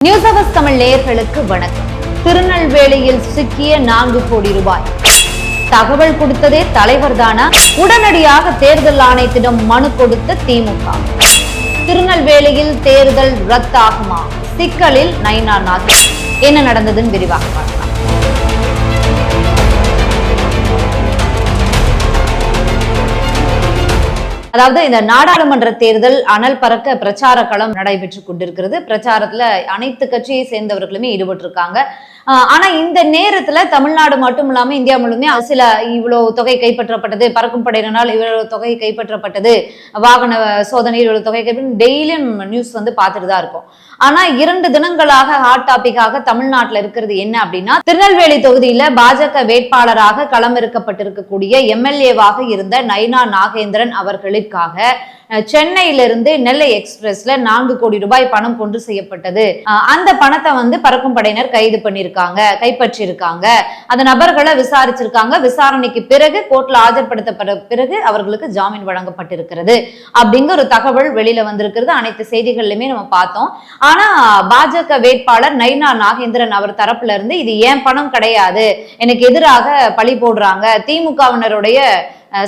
News hours Tamil நேயர்களுக்கு வணக்கம். திருநெல்வேலியில் சிக்கிய 4 கோடி ரூபாய் தகவல் கொடுத்ததே தலைவர் தானா? உடனடியாக தேர்தல் ஆணையத்திடம் மனு கொடுத்த திமுக. திருநெல்வேலியில் தேர்தல் ரத்தாகுமா? சிக்கலில் நயினார் நாகேந்திரன். என்ன நடந்ததுன்னு விரிவாக பார்க்கலாம். அதாவது இந்த நாடாளுமன்ற தேர்தல் அனல் பறக்க பிரச்சார களம் நடைபெற்று கொண்டிருக்கிறது. பிரச்சாரத்துல அனைத்து கட்சியை சேர்ந்தவர்களுமே ஈடுபட்டிருக்காங்க. ஆனா இந்த நேரத்துல தமிழ்நாடு மட்டும் இல்லாம இந்தியா முழுமே சில இவ்வளவு தொகை கைப்பற்றப்பட்டது, பறக்கும் படையினரால் இவ்வளவு தொகை கைப்பற்றப்பட்டது, வாகன சோதனையில் இவ்வளவு தொகை கைப்பற்ற டெய்லியும் நியூஸ் பார்த்துட்டு தான் இருக்கும். ஆனா 2 தினங்களாக ஹாட் டாபிக்காக தமிழ்நாட்டுல இருக்கிறது என்ன அப்படின்னா, திருநெல்வேலி தொகுதியில பாஜக வேட்பாளராக களமிறக்கப்பட்டிருக்கக்கூடிய எம்எல்ஏவாக இருந்த நயினார் நாகேந்திரன் அவர்களுக்காக சென்னையிலிருந்து நெல்லை எக்ஸ்பிரஸ்ல 4 கோடி ரூபாய் பணம் கொண்டு செய்யப்பட்டது. அந்த பணத்தை பறக்கும் படையினர் கைது பண்ணிருக்காங்க, கைப்பற்றிருக்காங்க. அந்த நபர்களை விசாரிச்சிருக்காங்க. விசாரணைக்கு பிறகு கோர்ட்ல ஆஜர்படுத்தப்பட்ட பிறகு அவர்களுக்கு ஜாமீன் வழங்கப்பட்டிருக்கிறது அப்படிங்கிற ஒரு தகவல் வெளியில வந்திருக்கிறது. அனைத்து செய்திகள்லயுமே நம்ம பார்த்தோம். ஆனா பாஜக வேட்பாளர் நயினார் நாகேந்திரன் அவர் தரப்புல இருந்து இது ஏன் பணம் கிடையாது, எனக்கு எதிராக பழி போடுறாங்க, திமுகவினருடைய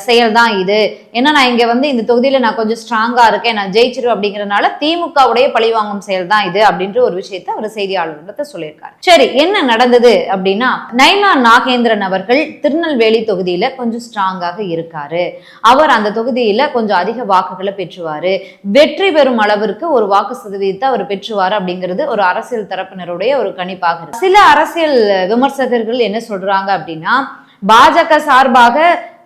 செயல் தான் இது, ஏன்னா நான் இங்க இந்த தொகுதியில நான் கொஞ்சம் ஸ்ட்ராங்கா இருக்கேன், நான் ஜெயிச்சிருவேன் அப்படிங்கறதுனால திமுகவுடைய பழிவாங்கும் செயல் தான் இது அப்படின்ற ஒரு விஷயத்த அவர் செய்தியாளர்கிட்ட சொல்லியிருக்காரு. சரி, என்ன நடந்தது அப்படின்னா, நயினார் நாகேந்திரன் அவர்கள் திருநெல்வேலி தொகுதியில கொஞ்சம் ஸ்ட்ராங்காக இருக்காரு. அவர் அந்த தொகுதியில கொஞ்சம் அதிக வாக்குகளை பெற்றுவாரு, வெற்றி பெறும் அளவிற்கு ஒரு வாக்கு சதவீதத்தை அவர் பெற்றுவாரு அப்படிங்கிறது ஒரு அரசியல் தரப்பினருடைய ஒரு கணிப்பாக இருக்கு. சில அரசியல் விமர்சகர்கள் என்ன சொல்றாங்க அப்படின்னா, பாஜக சார்பாக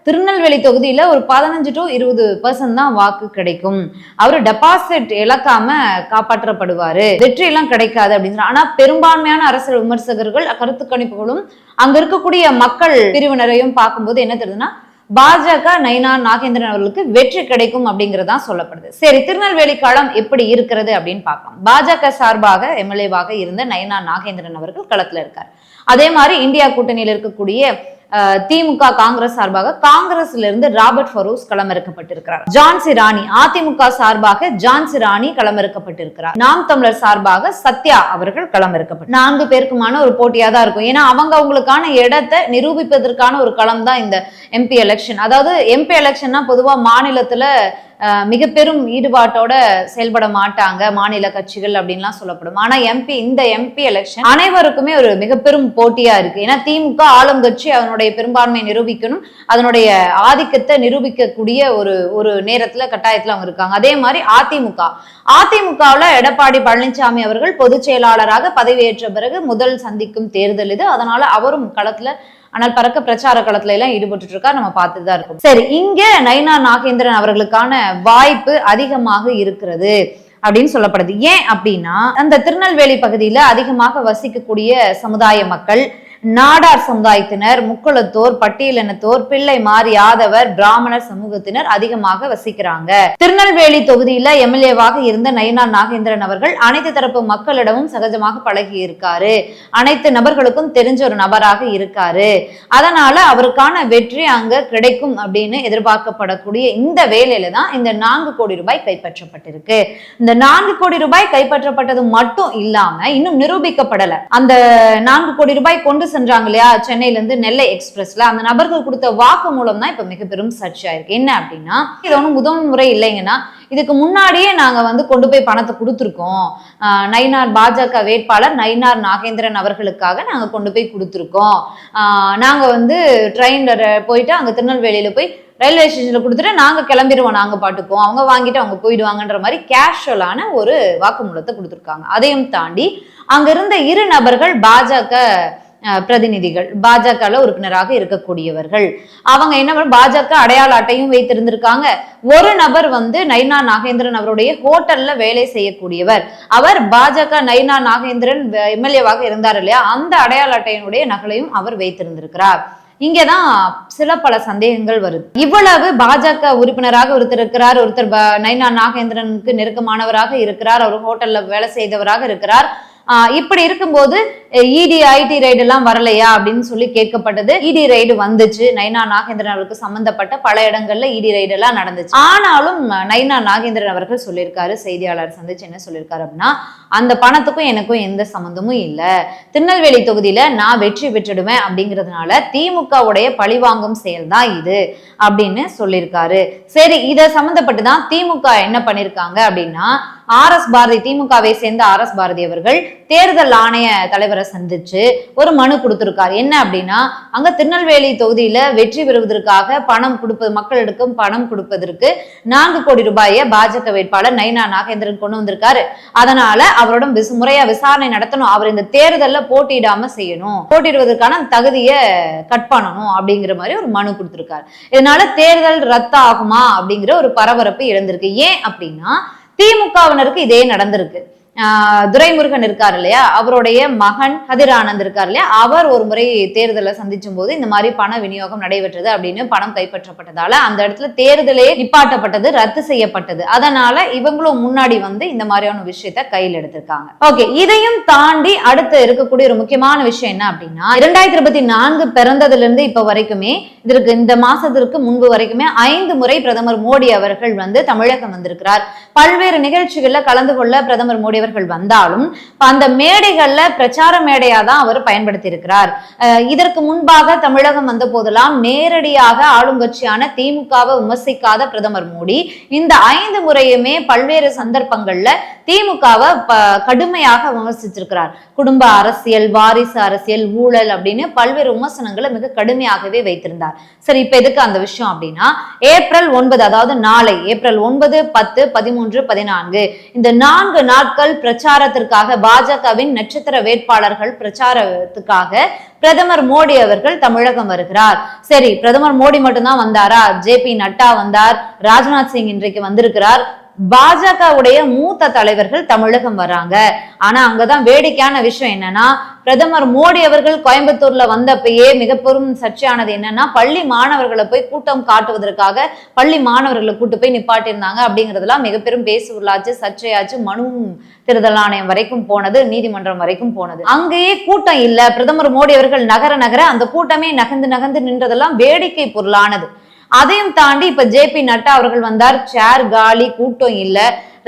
திருநெல்வேலி தொகுதியில ஒரு 15 to 20% தான் வாக்கு கிடைக்கும், அவரு டெபாசிட் இழக்காம காப்பாற்றப்படுவாரு, வெற்றி எல்லாம் கிடைக்காது அப்படின்னு. ஆனா பெரும்பான்மையான அரசியல் விமர்சகர்கள் கருத்து கணிப்புகளும் அங்க இருக்கக்கூடிய மக்கள் பிரிவினரையும் பார்க்கும்போது என்ன தெரியுதுன்னா, பாஜக நயினார் நாகேந்திரன் அவர்களுக்கு வெற்றி கிடைக்கும் அப்படிங்கறதான் சொல்லப்படுது. சரி, திருநெல்வேலி களம் எப்படி இருக்கிறது அப்படின்னு பார்க்கலாம். பாஜக சார்பாக எம்எல்ஏவாக இருந்த நயினார் நாகேந்திரன் அவர்கள் களத்துல இருக்கார். அதே மாதிரி இந்தியா கூட்டணியில் இருக்கக்கூடிய திமுக காங்கிரஸ் சார்பாக காங்கிரஸ்ல இருந்து ராபர்ட் ஃபரூஸ் களமிறக்கப்பட்டிருக்கிறார். ஜான்சி ராணி அதிமுக சார்பாக ஜான்சி ராணி களமிறக்கப்பட்டிருக்கிறார். நாம் தமிழர் சார்பாக சத்யா அவர்கள் களமிறக்கப்பட்டு 4 பேருக்குமான ஒரு போட்டியா தான் இருக்கும். ஏன்னா அவங்களுக்கான இடத்தை நிரூபிப்பதற்கான ஒரு களம் தான் இந்த எம்பி எலெக்ஷன். அதாவது எம்பி எலெக்ஷன்னா பொதுவா மாநிலத்துல மிக பெரும் ஈடுபாட்டோட செயல்பட மாட்டாங்க மாநில கட்சிகள் அப்படின்லாம் சொல்லப்படும். ஆனா இந்த எம்பி எலெக்ஷன் அனைவருக்குமே ஒரு மிக பெரும் போட்டியா இருக்கு. ஏன்னா திமுக ஆளும் கட்சி அதனுடைய பெரும்பான்மையை நிரூபிக்கணும், அதனுடைய ஆதிக்கத்தை நிரூபிக்கக்கூடிய ஒரு நேரத்துல கட்டாயத்துல அவங்க இருக்காங்க. அதே மாதிரி அதிமுகவுல எடப்பாடி பழனிசாமி அவர்கள் பொதுச் செயலாளராக பதவியேற்ற பிறகு முதல் சந்திக்கும் தேர்தல் இது. அதனால அவரும் களத்துல ஆனால் பறக்க பிரச்சார களத்துல எல்லாம் ஈடுபட்டு இருக்கா, நம்ம பார்த்துட்டு தான் இருக்கோம். சரி, இங்க நயினார் நாகேந்திரன் அவர்களுக்கான வாய்ப்பு அதிகமாக இருக்கிறது அப்படின்னு சொல்லப்படுது. ஏன் அப்படின்னா, அந்த திருநெல்வேலி பகுதியில அதிகமாக வசிக்கக்கூடிய சமுதாய மக்கள் நாடார் சமுதாயத்தினர், முக்குளத்தோர், பட்டியலினத்தோர், பிள்ளைமார், யாதவர், பிராமணர் சமூகத்தினர் அதிகமாக வசிக்கிறாங்க. திருநெல்வேலி தொகுதியில எம்எல்ஏவாக இருந்த நயினார் நாகேந்திரன் அவர்கள் அனைத்து தரப்பு மக்களிடமும் சகஜமாக பழகி இருக்காரு, அனைத்து நபர்களுக்கும் தெரிஞ்ச ஒரு நபராக இருக்காரு. அதனால அவருக்கான வெற்றி அங்க கிடைக்கும் அப்படின்னு எதிர்பார்க்கப்படக்கூடிய இந்த வேலையில தான் இந்த 4 கோடி ரூபாய் கைப்பற்றப்பட்டிருக்கு. இந்த 4 கோடி ரூபாய் கைப்பற்றப்பட்டது மட்டும் இல்லாம இன்னும் நிரூபிக்கப்படல. அந்த 4 கோடி ரூபாய் கொண்டு சென்றாங்க இல்லையா சென்னையில இருந்து நெல்லை எக்ஸ்பிரஸ்ல, அந்த நபர்கள் கொடுத்த வாக்கு மூலம் தான் இப்ப மிக பெரும் சர்ச்சையா இருக்கு. என்ன அப்படின்னா, இது ஒன்றும் முதல் முறை இல்லைங்கன்னா, இதுக்கு முன்னாடியே நாங்க கொண்டு போய் பணத்தை கொடுத்துருக்கோம், நயினார் பாஜக வேட்பாளர் நயினார் நாகேந்திரன் அவர்களுக்காக நாங்க கொண்டு போய் கொடுத்துருக்கோம், நாங்க ட்ரெயின்ல போயிட்டு அங்க திருநெல்வேலியில போய் ரயில்வே ஸ்டேஷன்ல கொடுத்துட்டு நாங்க கிளம்பிடுவோம், நாங்க பாட்டுக்குவோம், அவங்க வாங்கிட்டு அவங்க போயிடுவாங்கன்ற மாதிரி கேஷுவலான ஒரு வாக்குமூலத்தை கொடுத்துருக்காங்க. அதையும் தாண்டி அங்க இருந்த 2 நபர்கள் பாஜக பிரதிநிதிகள், பாஜக உறுப்பினராக இருக்கக்கூடியவர்கள். அவங்க என்ன பாஜக அடையாள அட்டையும் வைத்திருந்திருக்காங்க. ஒரு நபர் நயினார் நாகேந்திரன் அவருடைய ஹோட்டல்ல வேலை செய்யக்கூடியவர். அவர் பாஜக நயினார் நாகேந்திரன் எம்எல்ஏவாக இருந்தார் இல்லையா, அந்த அடையாள அட்டையினுடைய நகலையும் அவர் வைத்திருந்திருக்கிறார். இங்கதான் சில பல சந்தேகங்கள் வருது. இவ்வளவு பாஜக உறுப்பினராக ஒருத்தர் இருக்கிறார், ஒருத்தர் நயினார் நாகேந்திரனுக்கு நெருக்கமானவராக இருக்கிறார், அவர் ஹோட்டல்ல வேலை செய்தவராக இருக்கிறார், இப்படி இருக்கும்போது இடி ஐடி ரைடு எல்லாம் வரலையா அப்படின்னு சொல்லி கேட்கப்பட்டது. இடி ரைடு வந்துச்சு. நைனா நாகேந்திரன் அவருக்கு சம்பந்தப்பட்ட பல இடங்கள்ல இடி ரைடு எல்லாம் நடந்துச்சு. ஆனாலும் நைனா நாகேந்திரன் அவர்கள் சொல்லியிருக்காரு, செய்தியாளர் சந்திச்சு என்ன சொல்லியிருக்காரு அப்படின்னா, அந்த பணத்துக்கும் எனக்கும் எந்த சம்பந்தமும் இல்ல, திருநெல்வேலி தொகுதியில நான் வெற்றி பெற்றுடுவேன் அப்படிங்கிறதுனால திமுகவுடைய பழிவாங்கும் செயல் தான் இது அப்படின்னு சொல்லியிருக்காரு. சரி, இதை சம்பந்தப்பட்டுதான் திமுக என்ன பண்ணிருக்காங்க அப்படின்னா, பாரதி, திமுகவை சேர்ந்த பாரதி அவர்கள் தேர்தல் ஆணைய தலைவரை சந்திச்சு ஒரு மனு கொடுத்திருக்காரு. என்ன அப்படின்னா, அங்க திருநெல்வேலி தொகுதியில வெற்றி பெறுவதற்காக பணம் கொடுப்பது, மக்களிடம் பணம் கொடுப்பதற்கு 4 கோடி ரூபாயை பாஜக வேட்பாளர் நைனா நாகேந்திரன் கொண்டு வந்திருக்காரு. அதனால அவரோட முறையா விசாரணை நடத்தணும், அவர் இந்த தேர்தல்ல போட்டியிடாம செய்யணும், போட்டியிடுவதற்கான தகுதியை கட் பண்ணணும் அப்படிங்கிற மாதிரி ஒரு மனு கொடுத்திருக்காரு. இதனால தேர்தல் ரத்து ஆகுமா அப்படிங்கிற ஒரு பரபரப்பு எழுந்திருக்கு. ஏன் அப்படின்னா, திமுகவினருக்கு இதே நடந்திருக்கு. துரைமுருகன் இருக்காரு இல்லையா, அவருடைய மகன் கதிர் ஆனந்த் இருக்காரு இல்லையா, அவர் ஒரு முறை தேர்தலை சந்திச்சும் போது இந்த மாதிரி பண விநியோகம் நடைபெற்றது அப்படின்னு பணம் கைப்பற்றப்பட்டதால அந்த இடத்துல தேர்தலே நிப்பாட்டப்பட்டது, ரத்து செய்யப்பட்டது. அதனால இவங்களும் முன்னாடி வந்து இந்த மாதிரியான விஷயத்த கையில் எடுத்திருக்காங்க. ஓகே, இதையும் தாண்டி அடுத்து இருக்கக்கூடிய ஒரு முக்கியமான விஷயம் என்ன அப்படின்னா, 2024 பிறந்ததுல இருந்து இப்ப வரைக்குமே, இதற்கு இந்த மாசத்திற்கு முன்பு வரைக்குமே 5 முறை பிரதமர் மோடி அவர்கள் வந்து தமிழகம் வந்திருக்கிறார். பல்வேறு நிகழ்ச்சிகள்ல கலந்து கொள்ள பிரதமர் மோடி வந்தாலும் அந்த மேடைகள்ல பிரச்சார மேடையா தான் அவர் பயன்படுத்தி இருக்கிறார். இதற்கு முன்பாக தமிழகம் வந்த போதெல்லாம் நேரடியாக ஆளுங்கட்சியான திமுகவை விமர்சிக்காத பிரதமர் மோடி இந்த 5 முறையுமே பல்வேறு சந்தர்ப்பங்கள்ல திமுகவை கடுமையாக விமர்சிச்சிருக்கிறார். குடும்ப அரசியல், வாரிசு அரசியல், ஊழல் அப்படின்னு பல்வேறு விமர்சனங்களை மிக கடுமையாகவே வைத்திருந்தார். சரி, இப்ப எதுக்கு அந்த விஷயம் அப்படின்னா, ஏப்ரல் 9, அதாவது நாளை ஏப்ரல் 9, 10, 13, 14 இந்த 4 நாட்கள் பிரச்சாரத்திற்காக பாஜகவின் நட்சத்திர வேட்பாளர்கள் பிரச்சாரத்துக்காக பிரதமர் மோடி அவர்கள் தமிழகம் வருகிறார். சரி, பிரதமர் மோடி மட்டும்தான் வந்தாரா? JP நட்டா வந்தார், ராஜ்நாத் சிங் இன்றைக்கு வந்திருக்கிறார், பாஜகவுடைய மூத்த தலைவர்கள் தமிழகம் வராங்க. ஆனா அங்கதான் வேடிக்கையான விஷயம் என்னன்னா, பிரதமர் மோடி அவர்கள் கோயம்புத்தூர்ல வந்தப்பயே மிக பெரும் சர்ச்சையானது என்னன்னா, பள்ளி மாணவர்களை போய் கூட்டம் காட்டுவதற்காக பள்ளி மாணவர்களை கூட்டு போய் நிப்பாட்டியிருந்தாங்க அப்படிங்கிறதுலாம் மிக பெரும் பேசுபொருளாச்சு, சர்ச்சையாச்சு, மனுவும் தேர்தல் ஆணையம் வரைக்கும் போனது, நீதிமன்றம் வரைக்கும் போனது. அங்கேயே கூட்டம் இல்ல, பிரதமர் மோடி அவர்கள் நகர அந்த கூட்டமே நகர்ந்து நின்றதெல்லாம் வேடிக்கை பொருளானது. அதையும் தாண்டி இப்ப JP நட்டா அவர்கள் வந்தார், சேர் காலி, கூட்டம் இல்ல.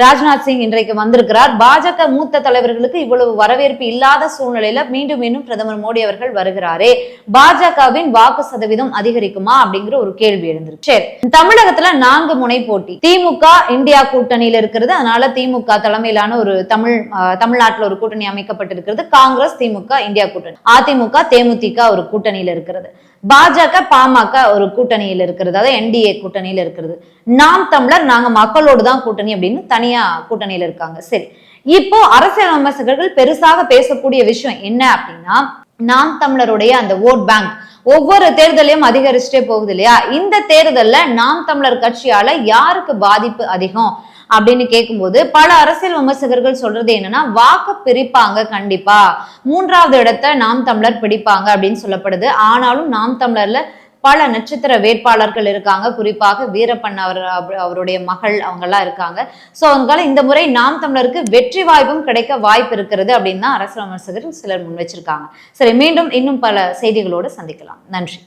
ராஜ்நாத் சிங் இன்றைக்கு வந்திருக்கிறார். பாஜக மூத்த தலைவர்களுக்கு இவ்வளவு வரவேற்பு இல்லாத சூழ்நிலையில மீண்டும் பிரதமர் மோடி அவர்கள் வருகிறாரே, பாஜகவின் வாக்கு சதவீதம் அதிகரிக்குமா அப்படிங்கிற ஒரு கேள்வி எழுந்திருக்கு. சரி, தமிழகத்துல 4 முனை போட்டி. திமுக இந்தியா கூட்டணியில இருக்கிறது. அதனால திமுக தலைமையிலான ஒரு தமிழ்நாட்டுல ஒரு கூட்டணி அமைக்கப்பட்டிருக்கிறது. காங்கிரஸ், திமுக இந்தியா கூட்டணி. அதிமுக, தேமுதிக ஒரு கூட்டணியில இருக்கிறது. பாஜக, பாமக ஒரு கூட்டணியில் இருக்கிறது, அதாவது NDA கூட்டணியில இருக்கிறது. நாம் தமிழர், நாங்க மக்களோடு தான் கூட்டணி அப்படின்னு தனியா கூட்டணியில இருக்காங்க. சரி, இப்போ அரசியல் விமர்சகர்கள் பெருசாக பேசக்கூடிய விஷயம் என்ன அப்படின்னா, நாம் தமிழருடைய அந்த ஓட் பேங்க் ஒவ்வொரு தேர்தலையும் அதிகரிச்சுட்டே போகுது இல்லையா, இந்த தேர்தல்ல நாம் தமிழர் கட்சியால யாருக்கு பாதிப்பு அதிகம் அப்படின்னு கேட்கும்போது பல அரசியல் விமர்சகர்கள் சொல்றது என்னன்னா, வாக்கு பிரிப்பாங்க, கண்டிப்பா 3வது இடத்தை நாம் தமிழர் பிடிப்பாங்க அப்படின்னு சொல்லப்படுது. ஆனாலும் நாம் தமிழர்ல பல நட்சத்திர வேட்பாளர்கள் இருக்காங்க, குறிப்பாக வீரப்பன் அவருடைய மகள் அவங்க எல்லாம் இருக்காங்க. சோ அவங்களால இந்த முறை நாம் தமிழருக்கு வெற்றி வாய்ப்பும் கிடைக்க வாய்ப்பு இருக்கிறது அப்படின்னு தான் அரசியல் விமர்சகர்கள் சிலர் முன் வச்சிருக்காங்க. சரி, மீண்டும் இன்னும் பல செய்திகளோடு சந்திக்கலாம். நன்றி.